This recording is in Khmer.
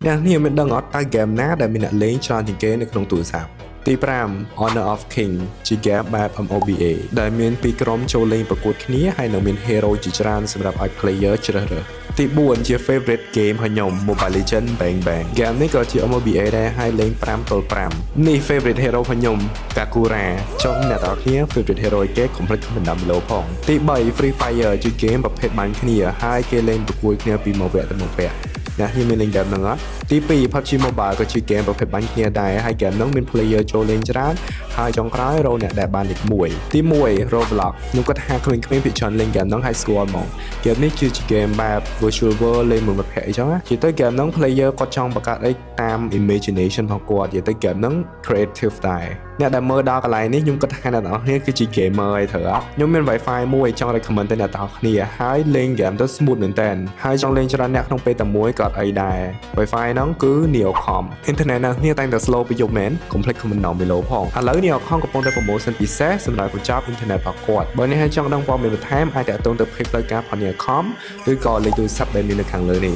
អ្នកនេះមានដឹងអត់តើហ្គេមណាដែលមានអ្នកលេងច្រើនជាងគេនៅក្នុងទូរស័ព្ទទី5 Honor of King ជាហ្គេមបែប MOBA ដែលមានពីរក្រុមចូលលេងប្រកួតគ្នាហើយនឹងមាន hero ជាច្រើនសម្រាប់ឲ្យ player ជ្រើសរើសទី4ជា favorite game របស់ខ្ញុំ Mobile Legends Bang Bang ហ្គេមនេះក៏ជា MOBA ដែរហើយលេង5ទល់5នេះ favorite hero របស់ខ្ញុំ Sakura ចង់អ្នកនរគ្នា favorite hero គេកុំភ្លេច comment តាមលើផងទី3 Free Fire ជា game ប្រភេទបាញ់គ្នាហើយគេលេងប្រកួតគ្នាពីមួយវគ្គទៅមួយវគ្គអ្នកខ្ញុំមានលេងហ្គេមហ្នឹងអត់ទី2 PUBG Mobile ក៏ជាហ្គេមប្រភេទបាញ់គ្នាដែរហើយហ្គេមហ្នឹងមាន player ចូលលេងច្រើនហើយចុងក្រោយរកអ្នកដែលបានលេខ1ទី1 Roblox ខ្ញុំគាត់ថាក្មេងៗភាគច្រើនលេងហ្គេមហ្នឹងហើយស្គាល់ហ្មងហ្គេមនេះគឺជាហ្គេមបែប virtual world លេងមួយមិត្តភ័ក្តិអីចឹងណាជាទៅហ្គេមហ្នឹង player គាត់ចង់បង្កើតអីតាម imagination របស់គាត់និយាយទៅហ្គេមហ្នឹង creative ដែរអ្នកដែលមើលដល់កន្លែងនេះខ្ញុំគិតថាអ្នកទាំងអស់គ្នាគឺជា gamer ហើយត្រូវអត់ខ្ញុំមាន Wi-Fi មួយចង់ recommend ទៅអ្នកទាំងអស់គ្នាហើយលេង game ទៅ smooth មែនតើហើយចង់លេងច្រើនអ្នកក្នុងពេលតែមួយក៏អត់អីដែរ Wi-Fi ហ្នឹងគឺ Neocom internet អ្នកគ្នាតែងតែ slow ពីយប់មែនកុំភ្លេច comment នៅbelow ផងឥឡូវ Neocom កំពុងតែ promotion ពិសេសសម្រាប់បញ្ចប់ internet របស់គាត់បើអ្នកចង់ដឹងព័ត៌មានបន្ថែមអាចតាក់ទងទៅ page ផ្លូវការរបស់ Neocom ឬក៏លេខទូរស័ព្ទដែលមាននៅខាងលើនេះ